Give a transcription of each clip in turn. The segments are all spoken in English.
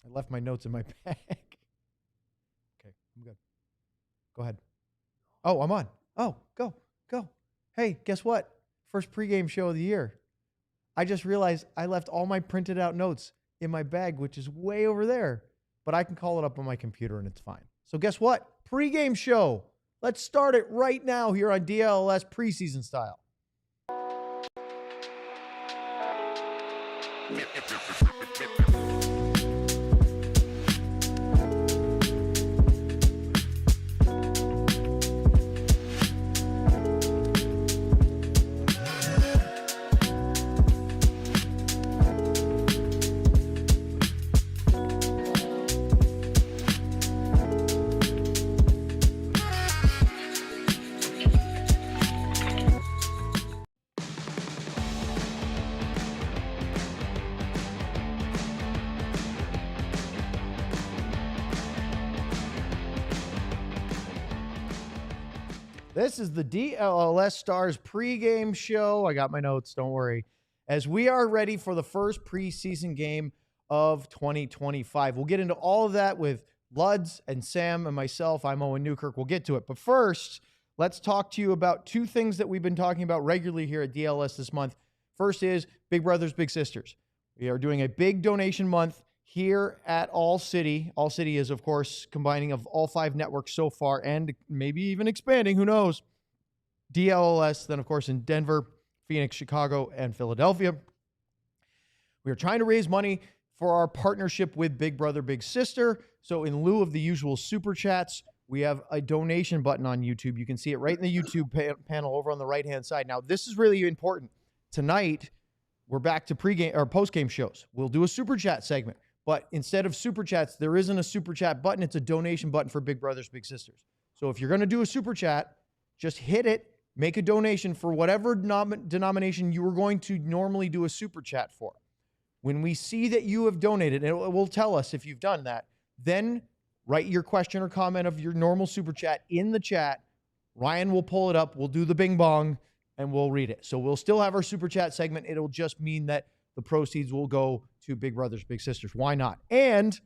I left my notes in my bag. Okay, I'm good. Go ahead. Oh, I'm on. Oh, go. Hey, guess what? First pregame show of the year. I just realized I left all my printed out notes in my bag, which is way over there. But I can call it up on my computer and it's fine. So guess what? Pregame show. Let's start it right now here on DLLS preseason style. This is the DLLS Stars Pregame Show. I got my notes, don't worry. As we are ready for the first preseason game of 2025. We'll get into all of that with Luds and Sam and myself. I'm Owen Newkirk. We'll get to it. But first, let's talk to you about two things that we've been talking about regularly here at DLS this month. First is Big Brothers, Big Sisters. We are doing a big donation month here at ALLCITY. ALLCITY is, of course, combining of all 5 networks so far and maybe even expanding. Who knows? DLLS, then, of course, in Denver, Phoenix, Chicago, and Philadelphia. We are trying to raise money for our partnership with Big Brother, Big Sister. So in lieu of the usual super chats, we have a donation button on YouTube. You can see it right in the YouTube panel over on the right-hand side. Now, this is really important. Tonight, we're back to pregame or postgame shows. We'll do a super chat segment. But instead of super chats, there isn't a super chat button. It's a donation button for Big Brothers, Big Sisters. So if you're going to do a super chat, just hit it, make a donation for whatever denomination you were going to normally do a super chat for. When we see that you have donated, and it will tell us if you've done that, then write your question or comment of your normal super chat in the chat. Ryan will pull it up. We'll do the bing bong, and we'll read it. So we'll still have our super chat segment. It'll just mean that the proceeds will go to Big Brothers, Big Sisters. Why not? And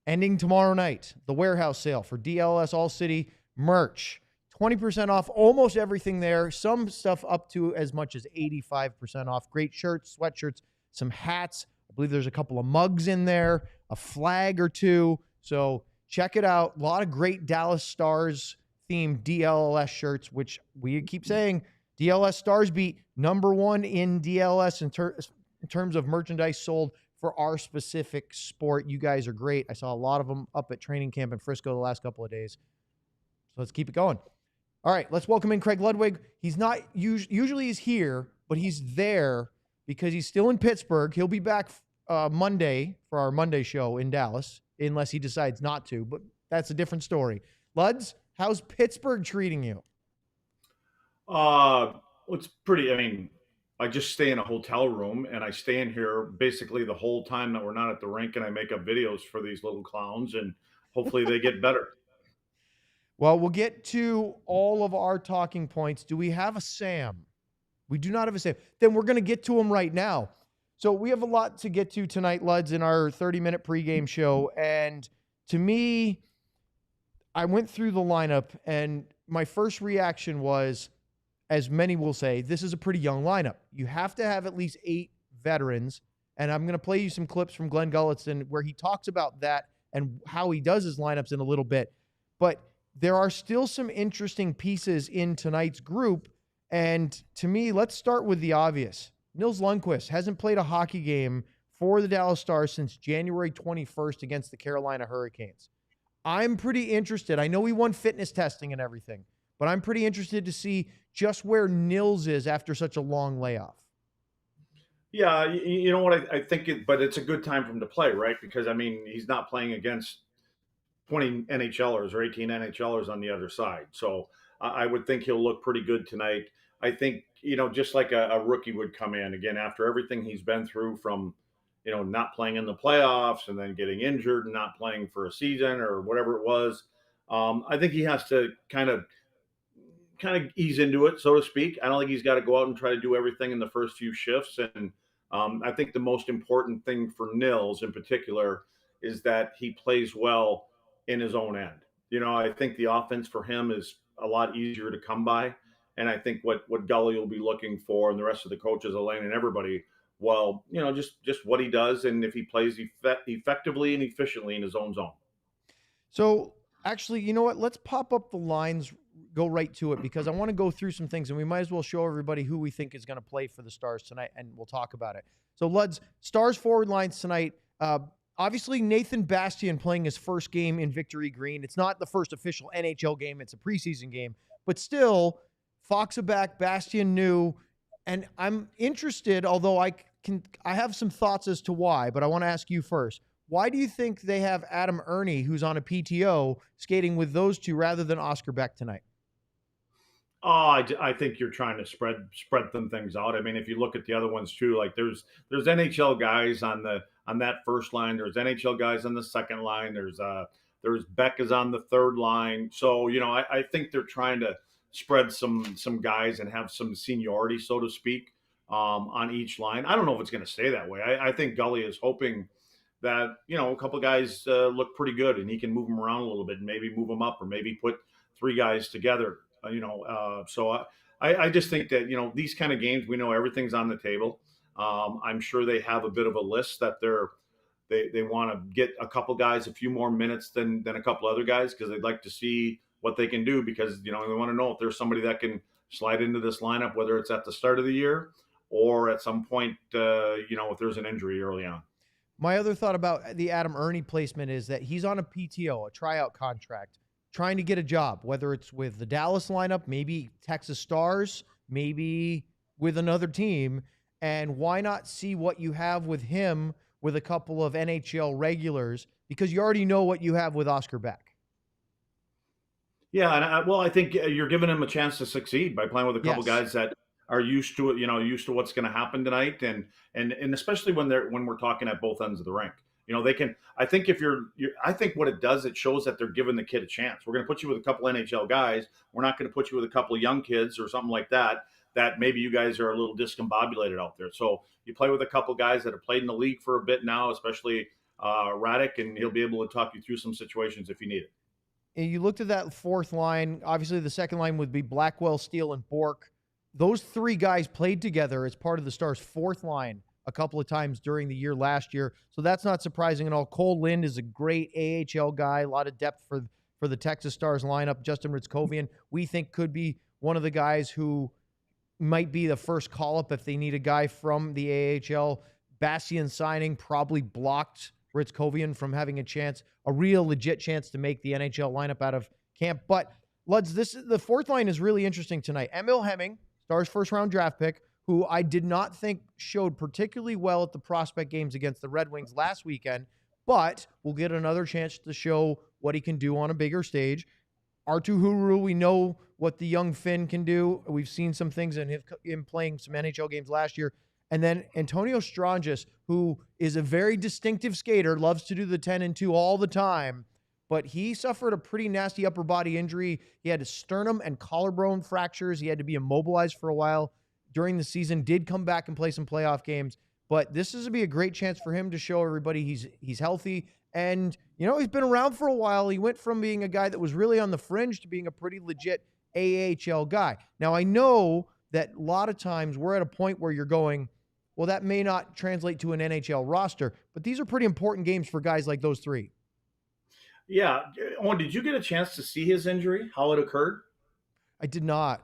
ending tomorrow night, the warehouse sale for DLS ALLCITY merch. 20% off almost everything there. Some stuff up to as much as 85% off. Great shirts, sweatshirts, some hats. I believe there's a couple of mugs in there, a flag or two. So check it out. A lot of great Dallas Stars themed DLLS shirts, which we keep saying DLS Stars beat #1 in DLS in terms of merchandise sold for our specific sport. You guys are great. I saw a lot of them up at training camp in Frisco the last couple of days. So let's keep it going. All right, let's welcome in Craig Ludwig. He's not usually he's here, but he's there because he's still in Pittsburgh. He'll be back Monday for our Monday show in Dallas, unless he decides not to, but that's a different story. Luds, how's Pittsburgh treating you? It's pretty, I just stay in a hotel room and I stay in here basically the whole time that we're not at the rink, and I make up videos for these little clowns and hopefully they get better. Well, we'll get to all of our talking points. Do we have a Sam? We do not have a Sam. Then we're going to get to him right now. So we have a lot to get to tonight, Luds, in our 30-minute pregame show. And to me, I went through the lineup, and my first reaction was, as many will say, this is a pretty young lineup. You have to have at least 8 veterans. And I'm going to play you some clips from Glenn Gulliston where he talks about that and how he does his lineups in a little bit. But there are still some interesting pieces in tonight's group. And to me, let's start with the obvious. Nils Lundqvist hasn't played a hockey game for the Dallas Stars since January 21st against the Carolina Hurricanes. I'm pretty interested. I know he won fitness testing and everything, but I'm pretty interested to see just where Nils is after such a long layoff. Yeah, you know what? I think but it's a good time for him to play, right? Because, he's not playing against 20 NHLers or 18 NHLers on the other side. So I would think he'll look pretty good tonight. I think, just like a rookie would come in again after everything he's been through from, not playing in the playoffs and then getting injured and not playing for a season or whatever it was. I think he has to kind of ease into it, so to speak. I don't think he's got to go out and try to do everything in the first few shifts. And I think the most important thing for Nils in particular is that he plays well in his own end. I think the offense for him is a lot easier to come by. And I think what Gully will be looking for, and the rest of the coaches, Elaine and everybody, well, just what he does, and if he plays effectively and efficiently in his own zone. So actually, you know what? Let's pop up the lines, go right to it, because I want to go through some things, and we might as well show everybody who we think is going to play for the Stars tonight, and we'll talk about it. So Luds, Stars forward lines tonight. Obviously, Nathan Bastian playing his first game in Victory Green. It's not the first official NHL game. It's a preseason game. But still, Fox back, Bastian new. And I'm interested, although I have some thoughts as to why, but I want to ask you first. Why do you think they have Adam Ernie, who's on a PTO, skating with those two rather than Oscar Beck tonight? Oh, I think you're trying to spread them things out. I mean, if you look at the other ones too, like there's NHL guys on that first line. There's NHL guys on the second line. There's Beck is on the third line. So I think they're trying to spread some guys and have some seniority, so to speak, on each line. I don't know if it's going to stay that way. I think Gully is hoping that a couple guys look pretty good and he can move them around a little bit and maybe move them up or maybe put three guys together. So I just think that these kind of games, we know everything's on the table. I'm sure they have a bit of a list that they want to get a couple guys a few more minutes than a couple other guys because they'd like to see what they can do because they want to know if there's somebody that can slide into this lineup, whether it's at the start of the year or at some point if there's an injury early on. My other thought about the Adam Ernie placement is that he's on a PTO, a tryout contract, trying to get a job, whether it's with the Dallas lineup, maybe Texas Stars, maybe with another team. And why not see what you have with him with a couple of NHL regulars? Because you already know what you have with Oscar Beck. Yeah, and I think you're giving him a chance to succeed by playing with a couple guys that are used to it, used to what's going to happen tonight, and especially when we're talking at both ends of the rink. They can. I think I think what it does, it shows that they're giving the kid a chance. We're going to put you with a couple NHL guys. We're not going to put you with a couple of young kids or something like that. That maybe you guys are a little discombobulated out there. So you play with a couple guys that have played in the league for a bit now, especially Radek, and he'll be able to talk you through some situations if you need it. And you looked at that fourth line. Obviously, the second line would be Blackwell, Steele, and Bork. Those three guys played together as part of the Stars' fourth line a couple of times during the year last year. So that's not surprising at all. Cole Lind is a great AHL guy, a lot of depth for the Texas Stars lineup. Justin Ritzkovian, we think, could be one of the guys who might be the first call-up if they need a guy from the AHL. Bastian signing probably blocked Ritzkovian from having a real legit chance to make the NHL lineup out of camp. But Luds, the fourth line is really interesting tonight. Emil Hemming, Stars first-round draft pick, who I did not think showed particularly well at the prospect games against the Red Wings last weekend, but will get another chance to show what he can do on a bigger stage. Arttu Huru, we know what the young Finn can do. We've seen some things in him playing some NHL games last year. And then Antonio Strangis, who is a very distinctive skater, loves to do the 10-2 all the time, but he suffered a pretty nasty upper body injury. He had sternum and collarbone fractures. He had to be immobilized for a while during the season, did come back and play some playoff games, but this is to be a great chance for him to show everybody he's healthy. And, he's been around for a while. He went from being a guy that was really on the fringe to being a pretty legit AHL guy. Now, I know that a lot of times we're at a point where you're going, well, that may not translate to an NHL roster, but these are pretty important games for guys like those three. Yeah. Owen, did you get a chance to see his injury, how it occurred? I did not.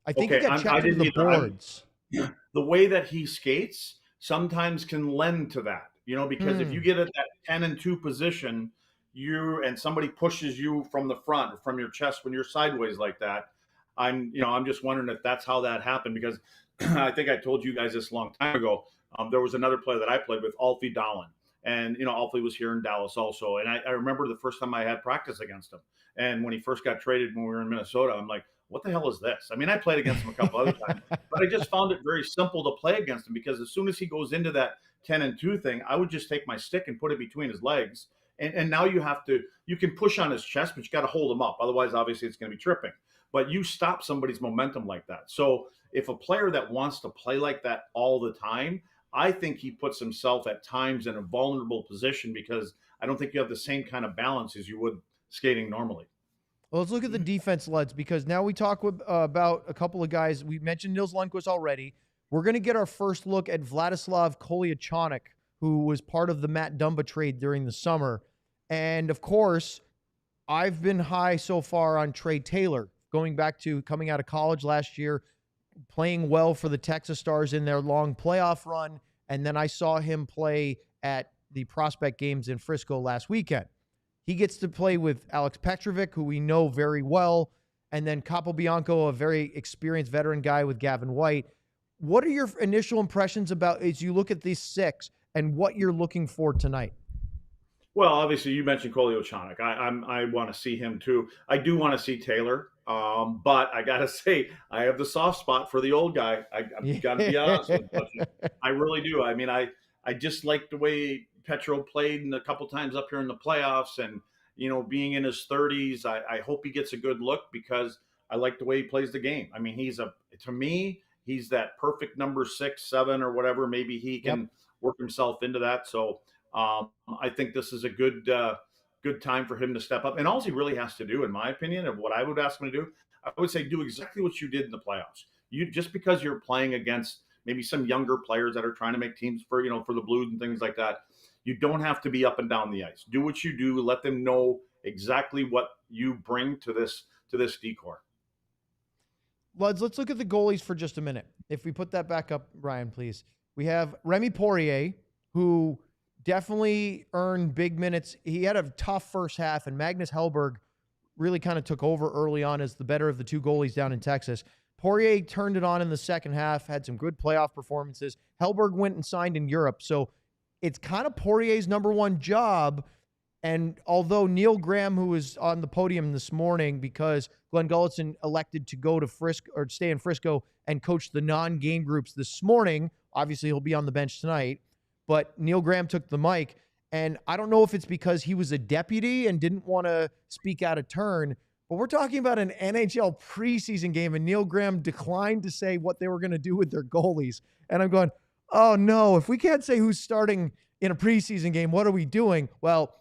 I think he got checked into the boards. The way that he skates sometimes can lend to that, because if you get at that 10-2 position, and somebody pushes you from the front or from your chest when you're sideways like that, I'm just wondering if that's how that happened, because I think I told you guys this a long time ago. There was another player that I played with, Alfie Dahlen. And, Alfie was here in Dallas also. And I remember the first time I had practice against him. And when he first got traded when we were in Minnesota, I'm like, what the hell is this? I mean, I played against him a couple other times, but I just found it very simple to play against him because as soon as he goes into that 10-2 thing, I would just take my stick and put it between his legs. And now you can push on his chest, but you got to hold him up. Otherwise, obviously, it's going to be tripping. But you stop somebody's momentum like that. So if a player that wants to play like that all the time, I think he puts himself at times in a vulnerable position because I don't think you have the same kind of balance as you would skating normally. Well, let's look at the defense, Luds, because now we talk about a couple of guys. We mentioned Nils Lundqvist already. We're going to get our first look at Vladislav Kolyachonok, who was part of the Matt Dumba trade during the summer. And, of course, I've been high so far on Trey Taylor, going back to coming out of college last year, playing well for the Texas Stars in their long playoff run. And then I saw him play at the prospect games in Frisco last weekend. He gets to play with Alex Petrovic, who we know very well, and then Capobianco, a very experienced veteran guy with Gavin White. What are your initial impressions about as you look at these six and what you're looking for tonight? Well, obviously, you mentioned Kolyachonok. I want to see him too. I do want to see Taylor, but I got to say, I have the soft spot for the old guy. I've got to be honest with you. I really do. I mean, I just like the way Petro played a couple times up here in the playoffs, and being in his 30s, I hope he gets a good look because I like the way he plays the game. I mean, to me, he's that perfect number 6, 7, or whatever. Maybe he can work himself into that. So. I think this is a good time for him to step up. And all he really has to do, in my opinion, and what I would ask him to do, I would say do exactly what you did in the playoffs. You just because you're playing against maybe some younger players that are trying to make teams for for the Blues and things like that, you don't have to be up and down the ice. Do what you do. Let them know exactly what you bring to this decor. Luds, let's look at the goalies for just a minute. If we put that back up, Ryan, please. We have Remy Poirier, who definitely earned big minutes. He had a tough first half, and Magnus Hellberg really kind of took over early on as the better of the two goalies down in Texas. Poirier turned it on in the second half, had some good playoff performances. Hellberg went and signed in Europe, so it's kind of Poirier's number one job. And although Neil Graham, who was on the podium this morning because Glenn Gullitson elected to go to Frisco or stay in Frisco and coach the non-game groups this morning, obviously he'll be on the bench tonight. But Neil Graham took the mic, and I don't know if it's because he was a deputy and didn't want to speak out of turn, but we're talking about an NHL preseason game, and Neil Graham declined to say what they were going to do with their goalies. And I'm going, oh, no, if we can't say who's starting in a preseason game, what are we doing? Well,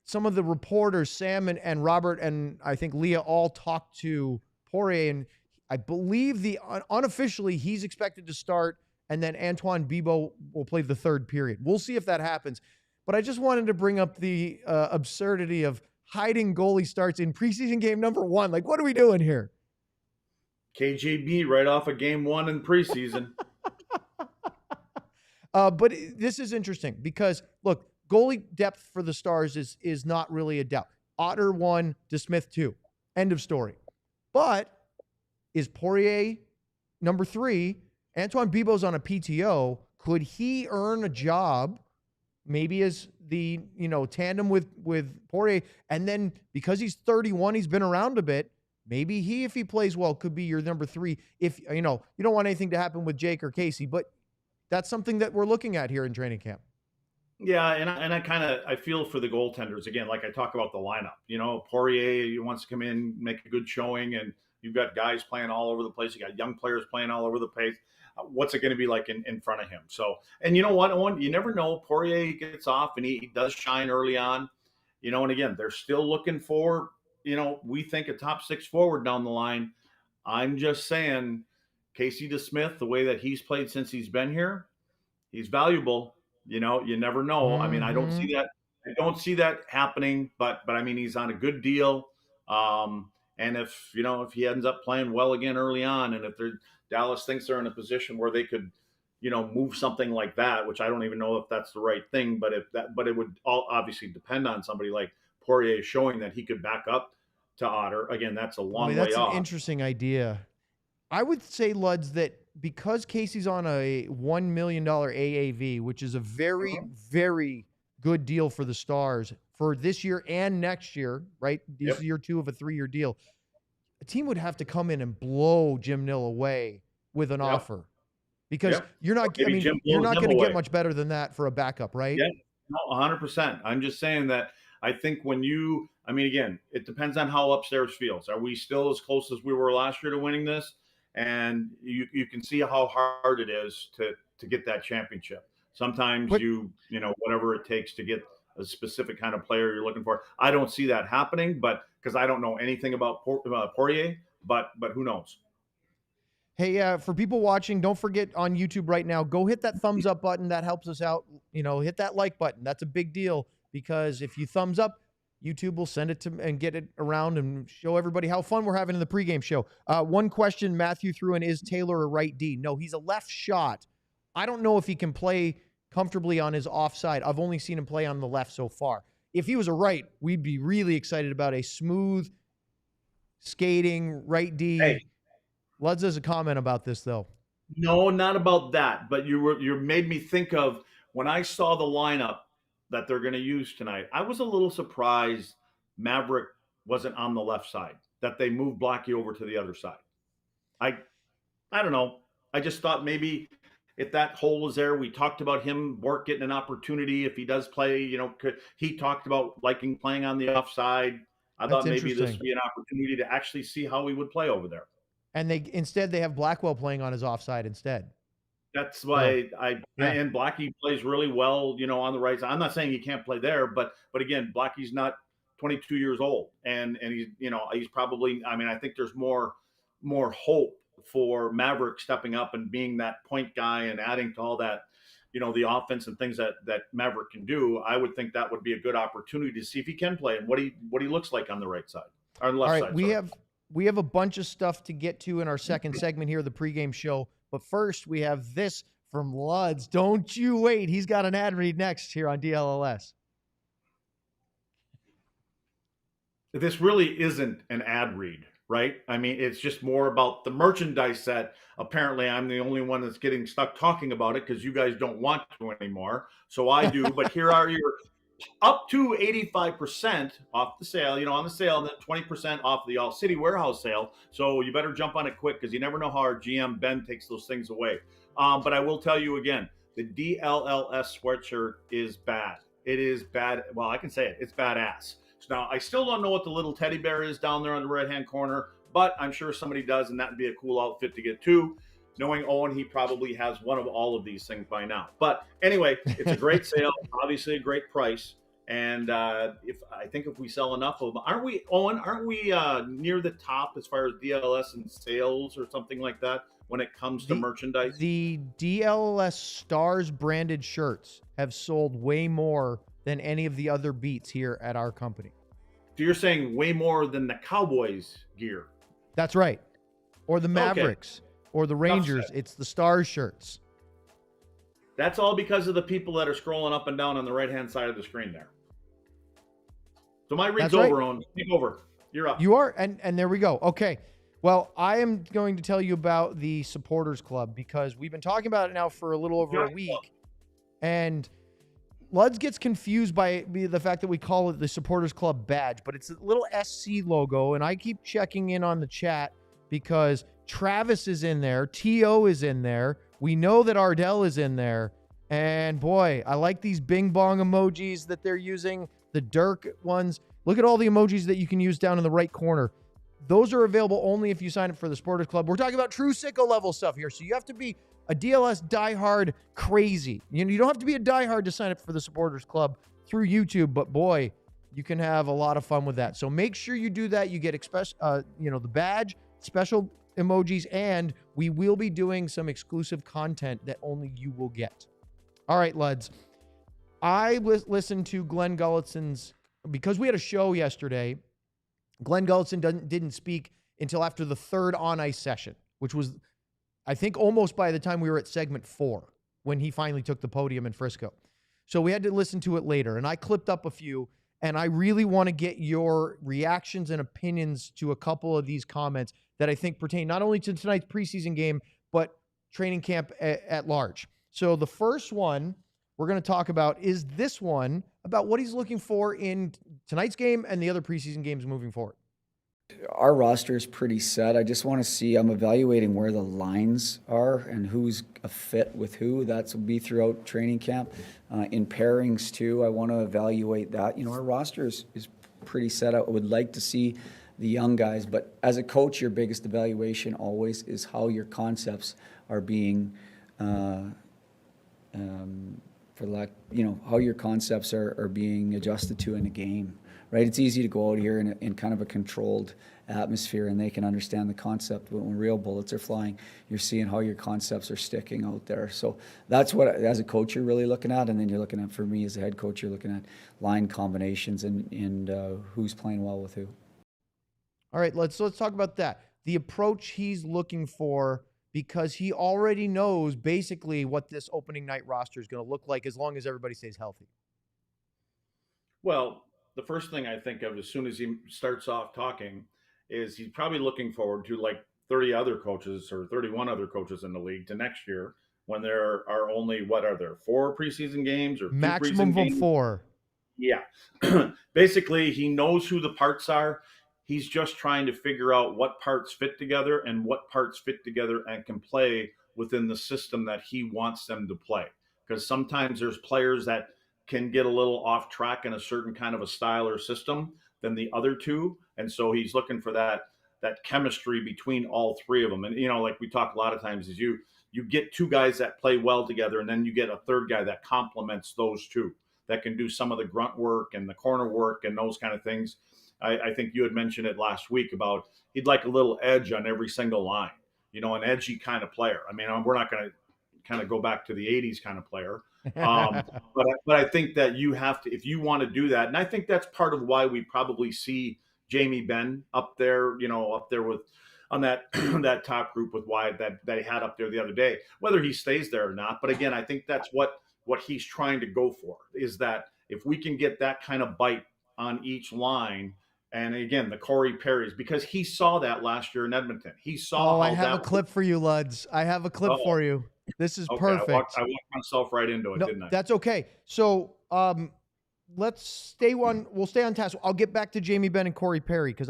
some of the reporters, Sam and Robert and I think Leah, all talked to Poirier, and I believe unofficially he's expected to start, and then Antoine Bibeau will play the third period. We'll see if that happens. But I just wanted to bring up the absurdity of hiding goalie starts in preseason game number 1. Like, what are we doing here? KJB right off of game 1 in preseason. But this is interesting because, look, goalie depth for the Stars is not really a doubt. Otter 1, DeSmith 2. End of story. But is Poirier number 3? Antoine Bibeau's on a PTO. Could he earn a job maybe as the, tandem with Poirier? And then because he's 31, he's been around a bit. Maybe if he plays well, could be your number 3. If, you don't want anything to happen with Jake or Casey, but that's something that we're looking at here in training camp. Yeah, and I feel for the goaltenders again. Like I talk about the lineup. Poirier wants to come in, make a good showing, and you've got guys playing all over the place. You got young players playing all over the place. What's it going to be like in front of him? So, and you know what, Owen, you never know. Poirier gets off, and he does shine early on. And again, they're still looking for, we think a top 6 forward down the line. I'm just saying, Casey DeSmith, the way that he's played since he's been here, he's valuable. You never know. Mm-hmm. I mean, I don't see that happening, but I mean, he's on a good deal. And if he ends up playing well again early on, and if Dallas thinks they're in a position where they could, move something like that, which I don't even know if that's the right thing, but it would all obviously depend on somebody like Poirier showing that he could back up to Otter. Again, that's a long way off. That's an interesting idea. I would say, Luds, that because Casey's on a $1 million AAV, which is a very, very good deal for the Stars for this year and next year, right? This is year 2 of a 3-year deal. A team would have to come in and blow Jim Nill away with an offer because you're not. I mean, you're not going to get much better than that for a backup, right? Yeah, no, 100%. I'm just saying that I think again, it depends on how upstairs feels. Are we still as close as we were last year to winning this? And you can see how hard it is to get that championship. Sometimes But whatever it takes to get a specific kind of player you're looking for. I don't see that happening, but because I don't know anything about Poirier, but who knows? hey, for people watching, don't forget on YouTube right now, go hit that thumbs up button. That helps us out. Hit that like button. That's a big deal because if you thumbs up, YouTube will send it to and get it around and show everybody how fun we're having in the pregame show. One question Matthew threw in, is Taylor a right D? No, he's a left shot. I don't know if he can play comfortably on his offside. I've only seen him play on the left so far. If he was a right, we'd be really excited about a smooth skating right D. Hey, Luds has a comment about this, though. no, not about that. But you made me think of when I saw the lineup that they're going to use tonight. I was a little surprised Maverick wasn't on the left side. That they moved Blackie over to the other side. I don't know. I just thought maybe if that hole is there, we talked about him getting an opportunity if he does play. He talked about liking playing on the offside. I That's thought maybe this interesting. would be an opportunity to actually see how he would play over there. And they have Blackwell playing on his offside instead. That's why yeah. And Blackie plays really well, on the right side. I'm not saying he can't play there, but again, Blackie's not 22 years old, and he's probably. I mean, I think there's more hope for Maverick stepping up and being that point guy and adding to all that, the offense and things that Maverick can do. I would think that would be a good opportunity to see if he can play and what he looks like on the right side or on the left All right, side. we have a bunch of stuff to get to in our second segment here, the pregame show. But first, we have this from Luds. Don't you wait. He's got an ad read next here on DLLS. This really isn't an ad read, right? I mean, it's just more about the merchandise that apparently I'm the only one that's getting stuck talking about it because you guys don't want to anymore. So I do. But here are your up to 85% off the sale, on the sale, and then 20% off the ALLCITY warehouse sale. So you better jump on it quick because you never know how our GM Ben takes those things away. But I will tell you again, the DLLS sweatshirt is bad. It is bad. Well, I can say it. It's badass. So now I still don't know what the little teddy bear is down there on the right-hand corner, but I'm sure somebody does, and that'd be a cool outfit to get too. Knowing Owen, he probably has one of all of these things by now. But anyway, it's a great sale, obviously a great price. And if we sell enough of them, aren't we, Owen? Aren't we near the top as far as DLS and sales or something like that when it comes to merchandise? The DLLS Stars branded shirts have sold way more than any of the other beats here at our company. So you're saying way more than the Cowboys gear? That's right. Or the Mavericks or the Rangers. It's the Stars shirts. That's all because of the people that are scrolling up and down on the right-hand side of the screen there. So my read's over, Owen. Take over. You're up. You are, and there we go. Okay. Well, I am going to tell you about the Supporters Club because we've been talking about it now for a little over a week. And Luds gets confused by the fact that we call it the Supporters Club badge, but it's a little SC logo. And I keep checking in on the chat because Travis is in there. T.O. is in there. We know that Ardell is in there. And boy, I like these bing bong emojis that they're using, the Dirk ones. Look at all the emojis that you can use down in the right corner. Those are available only if you sign up for the Supporters Club. We're talking about true sicko level stuff here. So you have to be a DLS diehard crazy. You don't have to be a diehard to sign up for the Supporters Club through YouTube, but boy, you can have a lot of fun with that. So make sure you do that. You get the badge, special emojis, and we will be doing some exclusive content that only you will get. All right, Luds. I listened to Glenn Gullitson's, because we had a show yesterday. Glenn Gullitson didn't speak until after the third on-ice session, which was, I think, almost by the time we were at segment 4 when he finally took the podium in Frisco. So we had to listen to it later, and I clipped up a few, and I really want to get your reactions and opinions to a couple of these comments that I think pertain not only to tonight's preseason game, but training camp at large. So the first one we're going to talk about is this one about what he's looking for in tonight's game and the other preseason games moving forward. Our roster is pretty set. I just want to see, I'm evaluating where the lines are and who's a fit with who. That will be throughout training camp. In pairings too, I want to evaluate that. Our roster is pretty set. I would like to see the young guys, but as a coach, your biggest evaluation always is how your concepts are being for lack, how your concepts are being adjusted to in a game, right? It's easy to go out here in kind of a controlled atmosphere and they can understand the concept, but when real bullets are flying, you're seeing how your concepts are sticking out there. So that's what, as a coach, you're really looking at, and then you're looking at, for me as a head coach, you're looking at line combinations and who's playing well with who. All right, let's talk about that. The approach he's looking for, because he already knows basically what this opening night roster is going to look like as long as everybody stays healthy. Well, the first thing I think of as soon as he starts off talking is he's probably looking forward to like 30 other coaches or 31 other coaches in the league to next year when there are only, what are there, 4 preseason games or 2 Maximum preseason of games? 4. Yeah. Basically, he knows who the parts are. He's just trying to figure out what parts fit together and what parts fit together and can play within the system that he wants them to play. Because sometimes there's players that can get a little off track in a certain kind of a style or system than the other two. And so he's looking for that chemistry between all 3 of them. And, like we talk a lot of times is you get 2 guys that play well together, and then you get a third guy that complements those 2, that can do some of the grunt work and the corner work and those kind of things. I think you had mentioned it last week about he'd like a little edge on every single line, an edgy kind of player. I mean, we're not going to kind of go back to the 80s kind of player. But I think that you have to, if you want to do that, and I think that's part of why we probably see Jamie Benn up there, up there with on that that top group with Wyatt that he had up there the other day, whether he stays there or not. But again, I think that's what he's trying to go for, is that if we can get that kind of bite on each line. And again, the Corey Perrys, because he saw that last year in Edmonton. He saw. I have a clip for you, Luds. I have a clip for you. This is perfect. I walked myself right into it, didn't I? That's okay. So let's stay on. We'll stay on task. I'll get back to Jamie Benn and Corey Perry because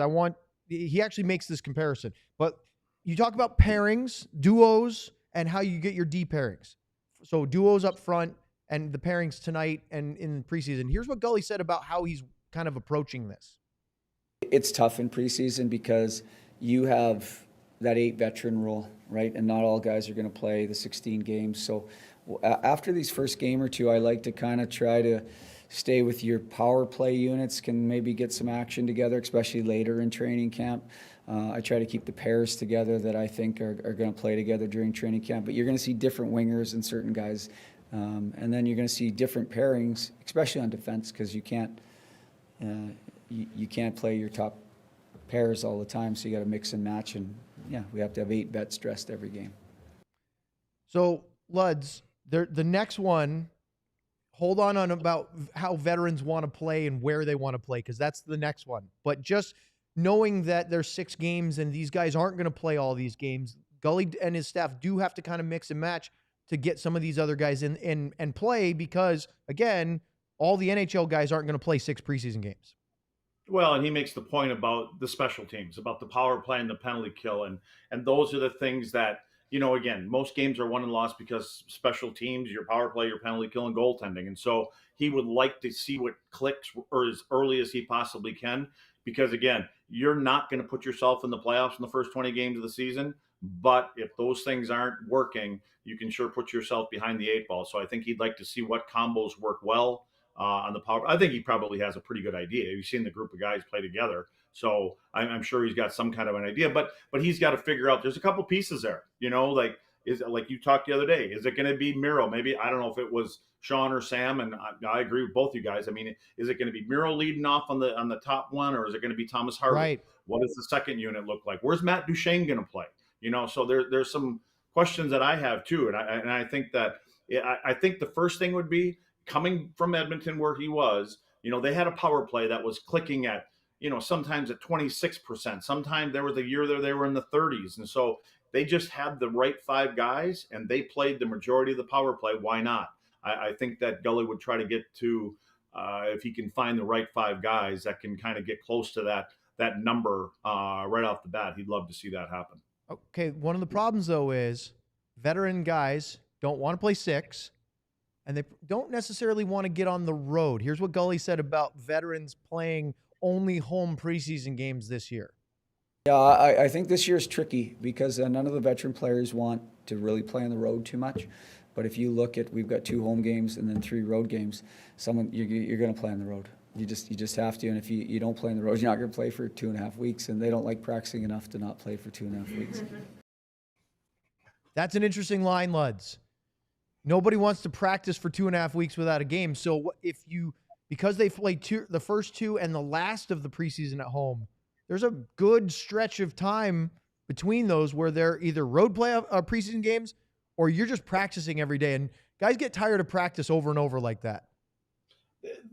he actually makes this comparison. But you talk about pairings, duos, and how you get your D pairings. So duos up front and the pairings tonight and in preseason. Here's what Gully said about how he's kind of approaching this. It's tough in preseason because you have that 8 veteran rule, right? And not all guys are going to play the 16 games. So after these first game or 2, I like to kind of try to stay with your power play units, can maybe get some action together, especially later in training camp. I try to keep the pairs together that I think are going to play together during training camp. But you're going to see different wingers and certain guys. And then you're going to see different pairings, especially on defense, because you can't play your top pairs all the time, so you got to mix and match, and we have to have 8 vets dressed every game. So Luds, the next one, hold on about how veterans want to play and where they want to play, because that's the next one. But just knowing that there's 6 games and these guys aren't going to play all these games, Gully and his staff do have to kind of mix and match to get some of these other guys in and play, because again, all the NHL guys aren't going to play 6 preseason games. Well, and he makes the point about the special teams, about the power play and the penalty kill. And those are the things that, again, most games are won and lost because special teams, your power play, your penalty kill, and goaltending. And so he would like to see what clicks or as early as he possibly can, because, again, you're not going to put yourself in the playoffs in the first 20 games of the season. But if those things aren't working, you can sure put yourself behind the 8 ball. So I think he'd like to see what combos work well on the power. I think he probably has a pretty good idea. You've seen the group of guys play together, so I'm sure he's got some kind of an idea. But he's got to figure out. There's a couple pieces there, like is it, like you talked the other day. Is it going to be Miro? Maybe, I don't know if it was Sean or Sam. And I agree with both you guys. I mean, is it going to be Miro leading off on the top one, or is it going to be Thomas Harvey? Right. What does the second unit look like? Where's Matt Duchene going to play? So there's some questions that I have too, and I think that I think the first thing would be, coming from Edmonton where he was, they had a power play that was clicking at, sometimes at 26%. Sometimes there was a year there they were in the 30s. And so they just had the right 5 guys and they played the majority of the power play. Why not? I think that Gully would try to get to, if he can find the right 5 guys that can kind of get close to that number right off the bat. He'd love to see that happen. Okay. One of the problems though is veteran guys don't want to play 6. And they don't necessarily want to get on the road. Here's what Gully said about veterans playing only home preseason games this year. Yeah, I think this year is tricky because none of the veteran players want to really play on the road too much. But if you look at, we've got 2 home games and then 3 road games. You're going to play on the road. You just have to. And if you don't play on the road, you're not going to play for 2.5 weeks. And they don't like practicing enough to not play for 2.5 weeks. That's an interesting line, Luds. Nobody wants to practice for 2.5 weeks without a game. So because they played the first 2 and the last of the preseason at home, there's a good stretch of time between those where they're either road preseason games or you're just practicing every day. And guys get tired of practice over and over like that.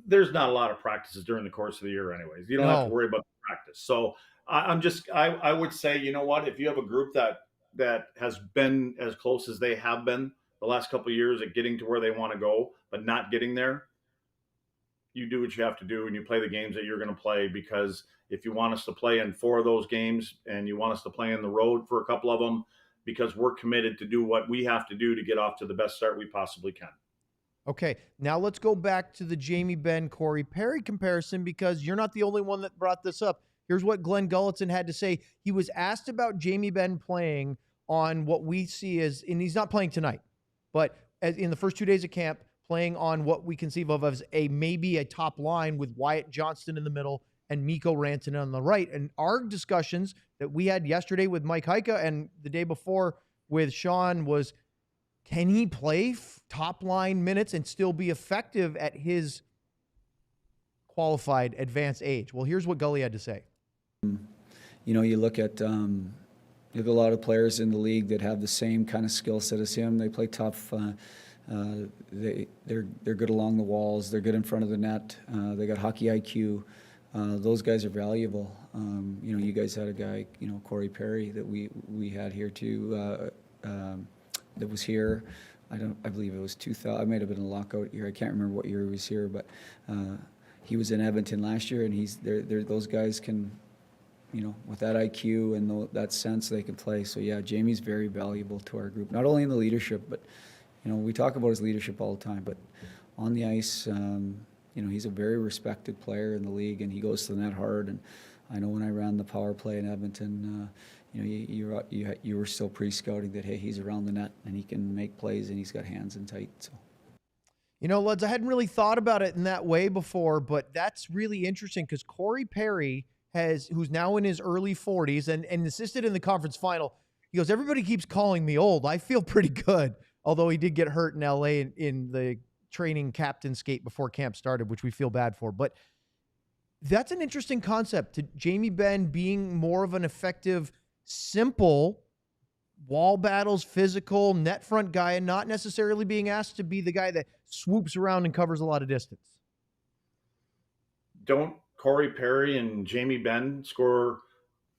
There's not a lot of practices during the course of the year anyways. You don't have to worry about the practice. So I would say, you know what, if you have a group that has been as close as they have been the last couple of years at getting to where they want to go, but not getting there, you do what you have to do and you play the games that you're going to play, because if you want us to play in 4 of those games and you want us to play in the road for a couple of them, because we're committed to do what we have to do to get off to the best start we possibly can. Okay, now let's go back to the Jamie Benn, Corey Perry comparison, because you're not the only one that brought this up. Here's what Glenn Gullitson had to say. He was asked about Jamie Benn playing on what we see as, and he's not playing tonight, but as in the first 2 days of camp, playing on what we conceive of as maybe a top line with Wyatt Johnston in the middle and Mikko Rantanen on the right. And our discussions that we had yesterday with Mike Heika and the day before with Sean was, can he play top line minutes and still be effective at his qualified advanced age? Well, here's what Gully had to say. You know, you look at you have a lot of players in the league that have the same kind of skill set as him. They play tough. They're good along the walls. They're good in front of the net. They got hockey IQ. Those guys are valuable. You know, you guys had a guy, you know, Corey Perry that we had here too. That was here. I believe it was 2000. I might have been a lockout year. I can't remember what year he was here, but he was in Edmonton last year, and those guys can, you know, with that IQ and that sense, they can play. So yeah, Jamie's very valuable to our group, not only in the leadership, but you know, we talk about his leadership all the time, but on the ice, you know, he's a very respected player in the league, and he goes to the net hard. And I know when I ran the power play in Edmonton, you know, you were still pre-scouting that, hey, he's around the net and he can make plays and he's got hands in tight. So, you know, Luds, I hadn't really thought about it in that way before, but that's really interesting because Corey Perry who's now in his early 40s and assisted in the conference final. He goes, everybody keeps calling me old. I feel pretty good. Although he did get hurt in LA in the training captain skate before camp started, which we feel bad for. But that's an interesting concept, to Jamie Benn being more of an effective, simple wall battles, physical net front guy, and not necessarily being asked to be the guy that swoops around and covers a lot of distance. Don't Corey Perry and Jamie Benn score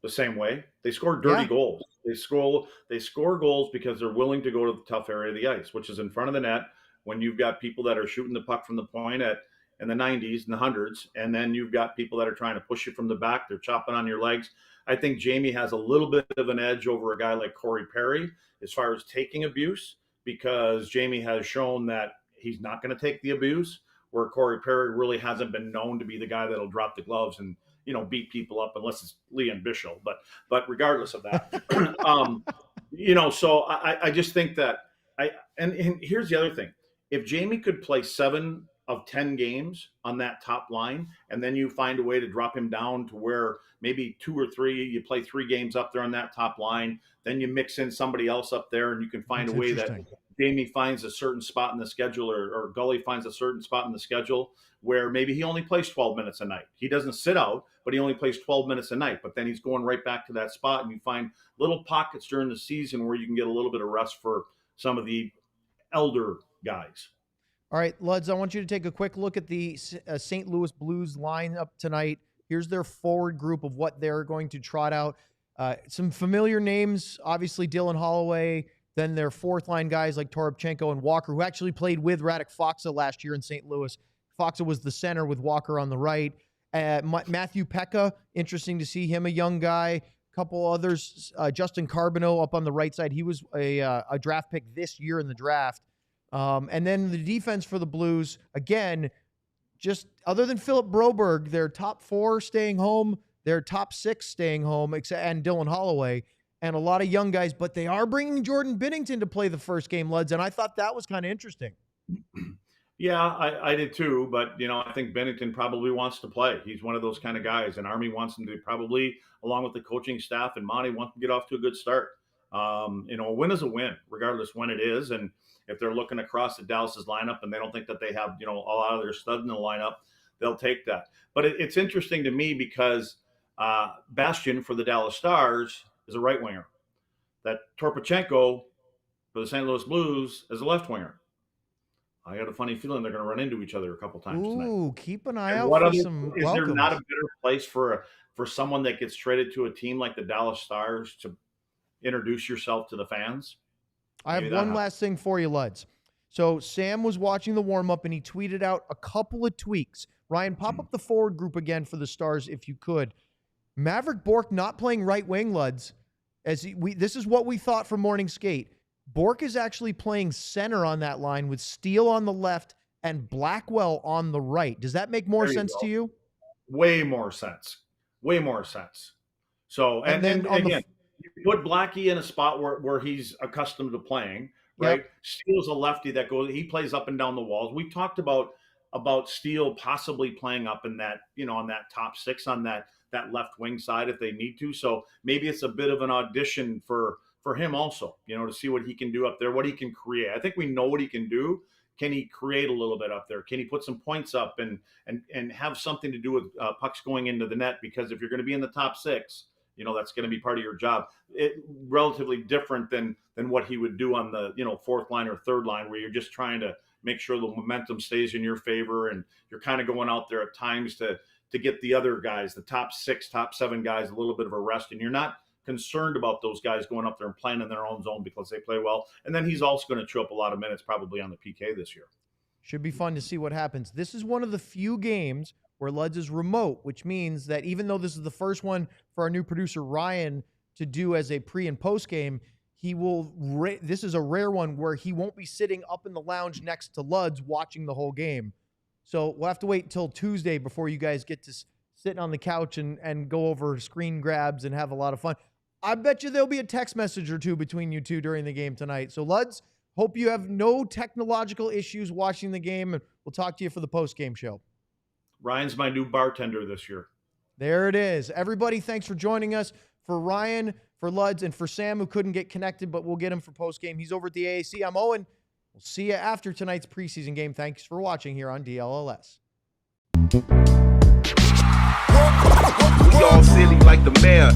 the same way? They score dirty goals. They score goals because they're willing to go to the tough area of the ice, which is in front of the net, when you've got people that are shooting the puck from the point in the 90s and the 100s, and then you've got people that are trying to push you from the back. They're chopping on your legs. I think Jamie has a little bit of an edge over a guy like Corey Perry as far as taking abuse, because Jamie has shown that he's not going to take the abuse, where Corey Perry really hasn't been known to be the guy that'll drop the gloves and, you know, beat people up, unless it's Leon Bischel. But regardless of that, you know, so I just think that and here's the other thing. If Jamie could play 7 of 10 games on that top line, and then you find a way to drop him down to where maybe 2 or 3, you play 3 games up there on that top line, then you mix in somebody else up there, and you can find a way that Jamie finds a certain spot in the schedule, or Gully finds a certain spot in the schedule where maybe he only plays 12 minutes a night. He doesn't sit out, but he only plays 12 minutes a night. But then he's going right back to that spot, and you find little pockets during the season where you can get a little bit of rest for some of the elder guys. All right, Luds, I want you to take a quick look at the St. Louis Blues lineup tonight. Here's their forward group of what they're going to trot out. Some familiar names, obviously Dylan Holloway. Then their fourth line guys like Toropchenko and Walker, who actually played with Radek Faksa last year in St. Louis. Faksa was the center with Walker on the right. Matthew Pekka, interesting to see him, a young guy. A couple others, Justin Carbonneau up on the right side. He was a draft pick this year in the draft. And then the defense for the Blues, again, just other than Philip Broberg, their top 4 staying home, their top 6 staying home, and Dylan Holloway. and a lot of young guys, but they are bringing Jordan Binnington to play the first game, Luds, and I thought that was kind of interesting. Yeah, I did too, but I think Bennington probably wants to play. He's one of those kind of guys, and Army wants him to probably, along with the coaching staff and Monty, wants to get off to a good start. A win is a win, regardless when it is. And if they're looking across at Dallas's lineup and they don't think that they have, all out of their stud in the lineup, they'll take that. But it's interesting to me because Bastian for the Dallas Stars is a right winger. That Torpachenko for the St. Louis Blues is a left winger. I got a funny feeling they're going to run into each other a couple times tonight. Ooh, keep an eye out for some Is welcomes. there not a better place for someone that gets traded to a team like the Dallas Stars to introduce yourself to the fans? I have one last thing for you, Luds. So Sam was watching the warm-up, and he tweeted out a couple of tweaks. Ryan, pop up the forward group again for the Stars if you could. Maverick Bourque not playing right wing, Luds. This is what we thought for morning skate. Bourque is actually playing center on that line with Steele on the left and Blackwell on the right. Does that make more sense to you? Way more sense. Way more sense. So, and then again, you put Blackie in a spot where he's accustomed to playing, right? Yep. Steele's a lefty that he plays up and down the walls. We talked about Steele possibly playing up in that, on that top six on that left wing side if they need to. So maybe it's a bit of an audition for him also, to see what he can do up there, what he can create. I think we know what he can do. Can he create a little bit up there? Can he put some points up and have something to do with pucks going into the net? Because if you're going to be in the top six, that's going to be part of your job. Relatively different than what he would do on the, fourth line or third line, where you're just trying to make sure the momentum stays in your favor. And you're kind of going out there at times to get the other guys, the top six, top seven guys, a little bit of a rest. And you're not concerned about those guys going up there and playing in their own zone because they play well. And then he's also going to chew up a lot of minutes probably on the PK this year. Should be fun to see what happens. This is one of the few games where Luds is remote, which means that even though this is the first one for our new producer Ryan to do as a pre and post game, he will. This is a rare one where he won't be sitting up in the lounge next to Luds watching the whole game. So we'll have to wait until Tuesday before you guys get to sit on the couch and go over screen grabs and have a lot of fun. I bet you there'll be a text message or two between you two during the game tonight. So, Luds, hope you have no technological issues watching the game, and we'll talk to you for the post-game show. Ryan's my new bartender this year. There it is. Everybody, thanks for joining us. For Ryan, for Luds, and for Sam, who couldn't get connected, but we'll get him for post-game. He's over at the AAC. I'm Owen. We'll see you after tonight's preseason game. Thanks for watching here on DLLS. We all silly like the mayor.